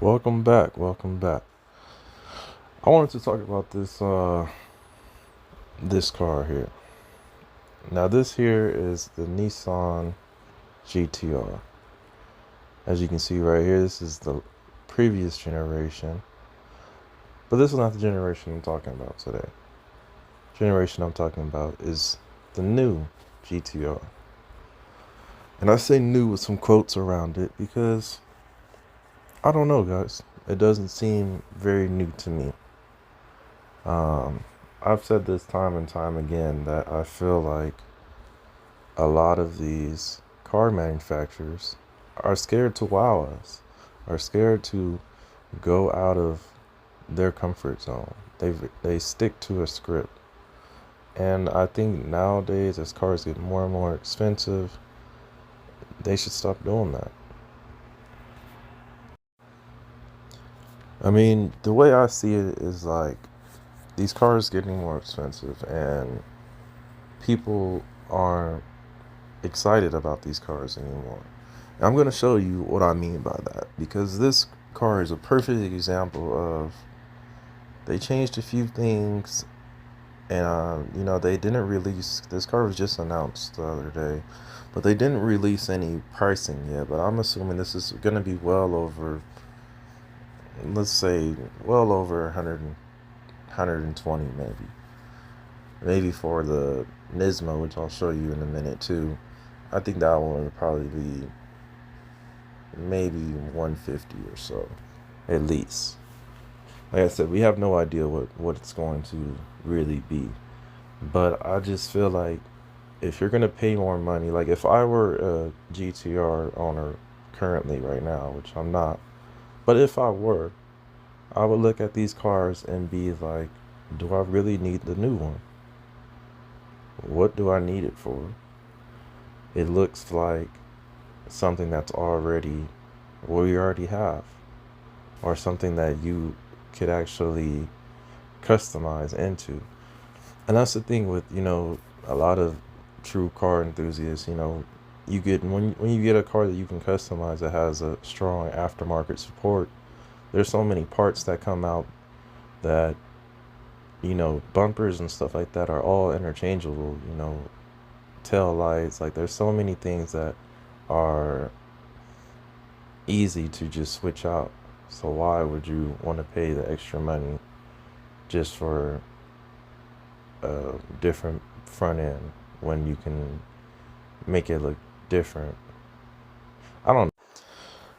Welcome back. Welcome back. I wanted to talk about this car here. Now this here is the Nissan GTR. As you can see right here, this is the previous generation. But this is not the generation I'm talking about today. Generation I'm talking about is the new GTR. And I say new with some quotes around it because I don't know, guys. It doesn't seem very new to me. Um, I've said this time and time again that I feel like a lot of these car manufacturers are scared to wow us, are scared to go out of their comfort zone. They stick to a script. And I think nowadays, as cars get more and more expensive, they should stop doing that. I mean, the way I see it is like these cars getting more expensive, and people aren't excited about these cars anymore. And I'm going to show you what I mean by that because this car is a perfect example of they changed a few things, and they didn't release this car was just announced the other day, but they didn't release any pricing yet. But I'm assuming this is going to be well over, let's say, well over 100, maybe for the Nismo, which I'll show you in a minute too. I think that one would probably be maybe 150 or so, at least. Like I said, we have no idea what it's going to really be. But I just feel like if you're gonna pay more money, like if I were a GTR owner currently right now, which I'm not, but if I were, I would look at these cars and be like, do I really need the new one? What do I need it for? It looks like something that's already what we already have, or something that you could actually customize into. And that's the thing with, a lot of true car enthusiasts, you get when you get a car that you can customize that has a strong aftermarket support, there's so many parts that come out that, bumpers and stuff like that are all interchangeable, tail lights, like there's so many things that are easy to just switch out. So why would you want to pay the extra money just for a different front end when you can make it look different? I don't know.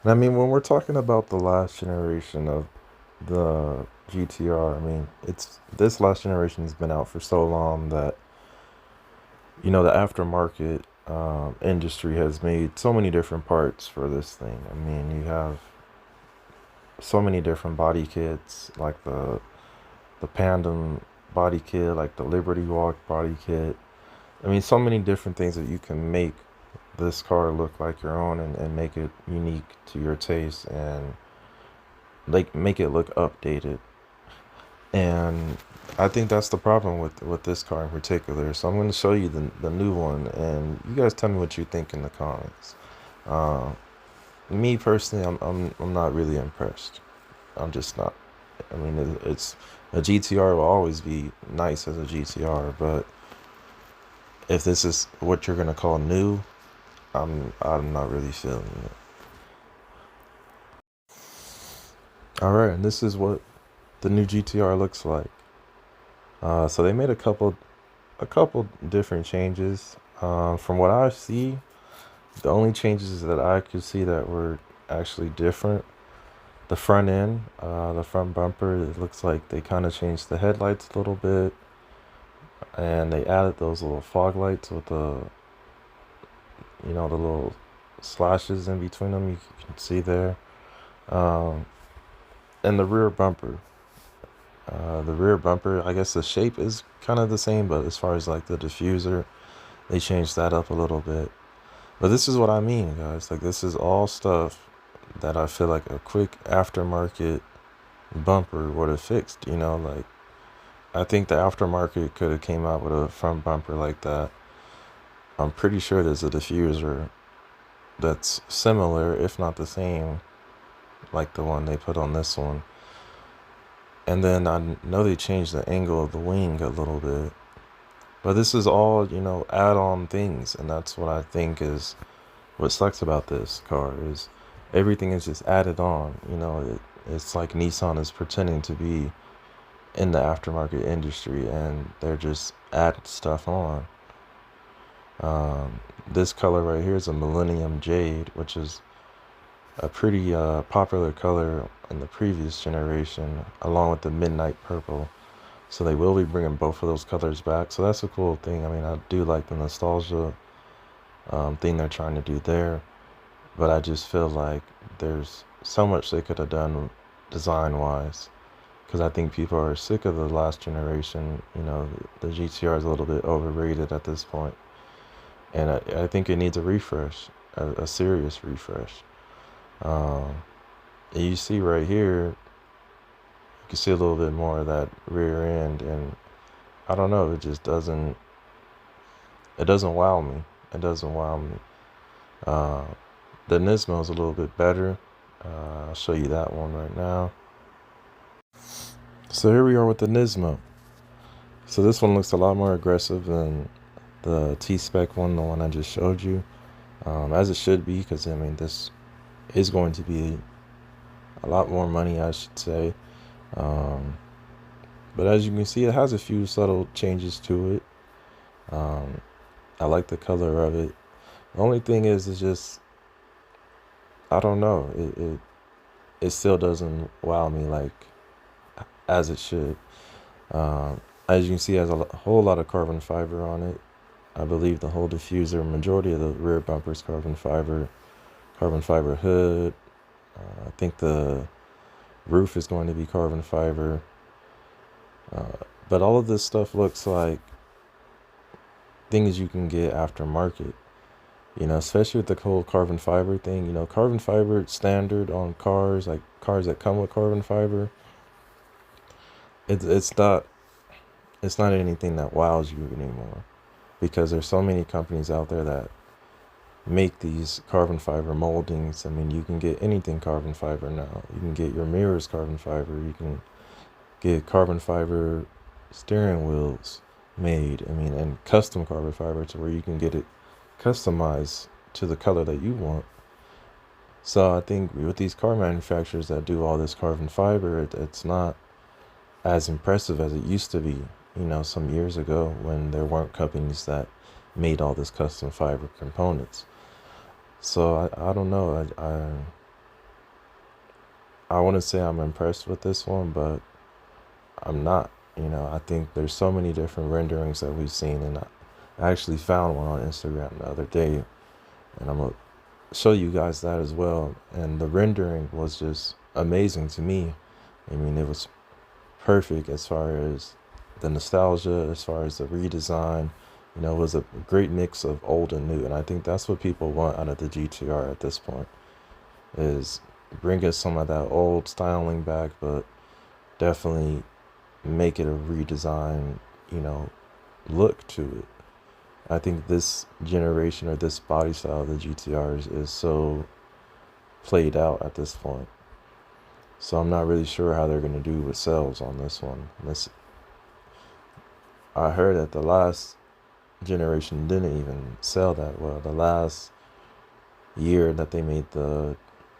And I mean, when we're talking about the last generation of the GTR, I mean, it's this last generation has been out for so long that the aftermarket industry has made so many different parts for this thing. I mean, you have so many different body kits, like the Pandem body kit, like the Liberty Walk body kit. I mean, so many different things that you can make this car look like your own, and make it unique to your taste, and like make it look updated. And I think that's the problem with this car in particular. So I'm going to show you the new one, and you guys tell me what you think in the comments. Uh, Me personally, I'm not really impressed. I'm just not. I mean, it's a GTR will always be nice as a GTR, but if this is what you're gonna call new, I'm not really feeling it. All right, and this is what the new GTR looks like. So they made a couple different changes. From what I see, the only changes that I could see that were actually different, the front end, the front bumper, it looks like they kind of changed the headlights a little bit, and they added those little fog lights with the little slashes in between them, you can see there. Um, and the rear bumper, I guess the shape is kind of the same, but as far as like the diffuser, they changed that up a little bit. But this is what I mean, guys. Like, this is all stuff that I feel like a quick aftermarket bumper would have fixed. Like, I think the aftermarket could have came out with a front bumper like that. I'm pretty sure there's a diffuser that's similar, if not the same, like the one they put on this one. And then I know they changed the angle of the wing a little bit. But this is all, add-on things. And that's what I think is what sucks about this car is everything is just added on. It's like Nissan is pretending to be in the aftermarket industry and they're just adding stuff on. This color right here is a Millennium Jade, which is a pretty popular color in the previous generation, along with the Midnight Purple. So they will be bringing both of those colors back. So that's a cool thing. I mean, I do like the nostalgia thing they're trying to do there. But I just feel like there's so much they could have done design-wise. Because I think people are sick of the last generation. The GTR is a little bit overrated at this point. And I think it needs a refresh, a serious refresh. And you see right here, you can see a little bit more of that rear end, and I don't know, it doesn't wow me. It doesn't wow me. The Nismo is a little bit better. I'll show you that one right now. So here we are with the Nismo. So this one looks a lot more aggressive than the T-Spec one, the one I just showed you. As it should be, because I mean, this is going to be a lot more money, I should say. But as you can see, it has a few subtle changes to it. I like the color of it. The only thing is, it's just, I don't know. It still doesn't wow me like as it should. As you can see, it has a whole lot of carbon fiber on it. I believe the whole diffuser, majority of the rear bumper is carbon fiber hood. I think the roof is going to be carbon fiber. But all of this stuff looks like things you can get aftermarket. Especially with the whole carbon fiber thing. Carbon fiber standard on cars, like cars that come with carbon fiber. It's not anything that wows you anymore, because there's so many companies out there that make these carbon fiber moldings. I mean, you can get anything carbon fiber now. You can get your mirrors carbon fiber. You can get carbon fiber steering wheels made. I mean, and custom carbon fiber to where you can get it customized to the color that you want. So I think with these car manufacturers that do all this carbon fiber, it's not as impressive as it used to be, some years ago when there weren't companies that made all this custom fiber components. So I don't know. I want to say I'm impressed with this one, but I'm not. I think there's so many different renderings that we've seen, and I actually found one on Instagram the other day, and I'm going to show you guys that as well. And the rendering was just amazing to me. I mean, it was perfect as far as the nostalgia, as far as the redesign. It was a great mix of old and new, and I think that's what people want out of the GTR at this point, is bring us some of that old styling back, but definitely make it a redesign, look to it. I think this generation, or this body style of the GTRs, is so played out at this point. So I'm not really sure how they're going to do with sales on this one. I heard that the last generation didn't even sell that well. The last year that they made the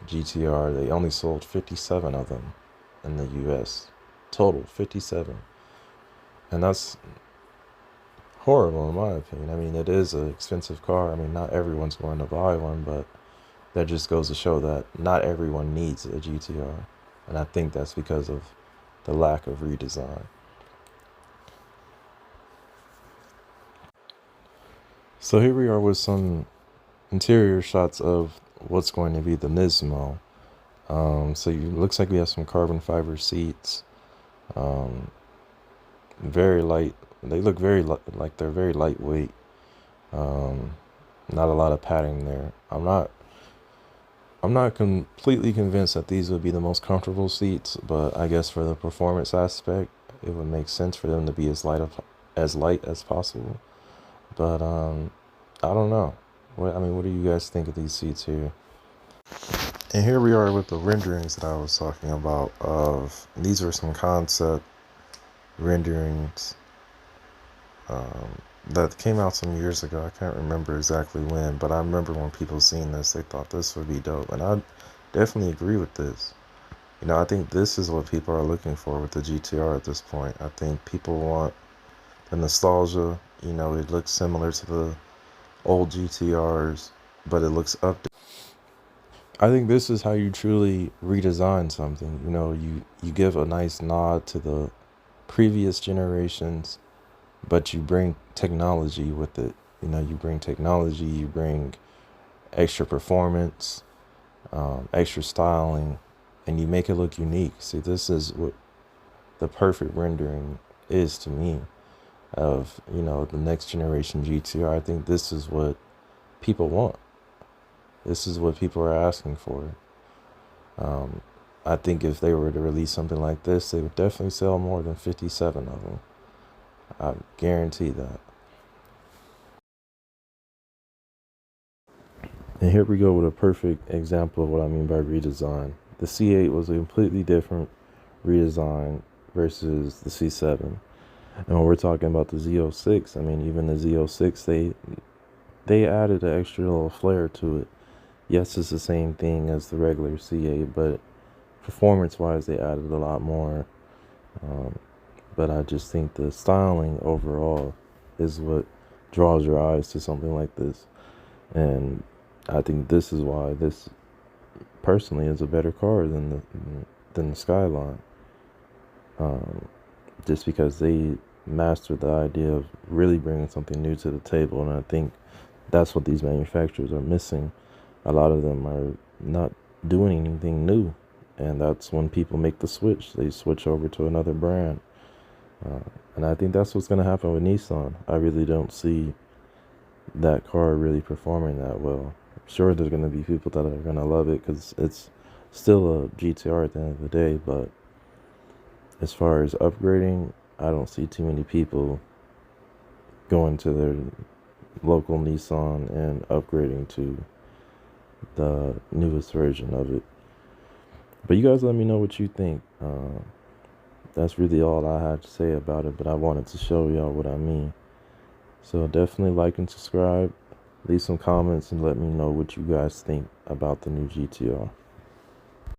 GTR, they only sold 57 of them in the US. Total 57. And that's horrible in my opinion. I mean, it is an expensive car. I mean, not everyone's going to buy one, but that just goes to show that not everyone needs a GTR. And I think that's because of the lack of redesign. So here we are with some interior shots of what's going to be the Nismo. So it looks like we have some carbon fiber seats. Very light. They look very like they're very lightweight. Not a lot of padding there. I'm not completely convinced that these would be the most comfortable seats, but I guess for the performance aspect, it would make sense for them to be as light as possible. But I don't know. What do you guys think of these seats here? And here we are with the renderings that I was talking about. Of these are some concept renderings that came out some years ago. I can't remember exactly when, but I remember when people seen this, they thought this would be dope, and I definitely agree with this. You know, I think this is what people are looking for with the GTR at this point. I think people want the nostalgia. You know, it looks similar to the old GTRs, but it looks updated. I think this is how you truly redesign something. You know, you give a nice nod to the previous generations, but you bring technology with it. You know, you bring technology, you bring extra performance, extra styling, and you make it look unique. See, this is what the perfect rendering is to me of, you know, the next generation GTR. I think this is what people want. This is what people are asking for. I think if they were to release something like this, they would definitely sell more than 57 of them. I guarantee that. And here we go with a perfect example of what I mean by redesign. The C8 was a completely different redesign versus the C7. And when we're talking about the Z06, I mean, even the Z06, they added an extra little flair to it. Yes, it's the same thing as the regular C8, but performance-wise, they added a lot more. But I just think the styling overall is what draws your eyes to something like this. And I think this is why this personally is a better car than the Skyline. Just because they mastered the idea of really bringing something new to the table, and I think that's what these manufacturers are missing. A lot of them are not doing anything new, and that's when people make the switch. They switch over to another brand, and I think that's what's going to happen with Nissan. I really don't see that car really performing that well. Sure, there's going to be people that are going to love it because it's still a GTR at the end of the day, but as far as upgrading, I don't see too many people going to their local Nissan and upgrading to the newest version of it. But you guys let me know what you think. That's really all I had to say about it, but I wanted to show y'all what I mean. So definitely like and subscribe, leave some comments, and let me know what you guys think about the new GTR.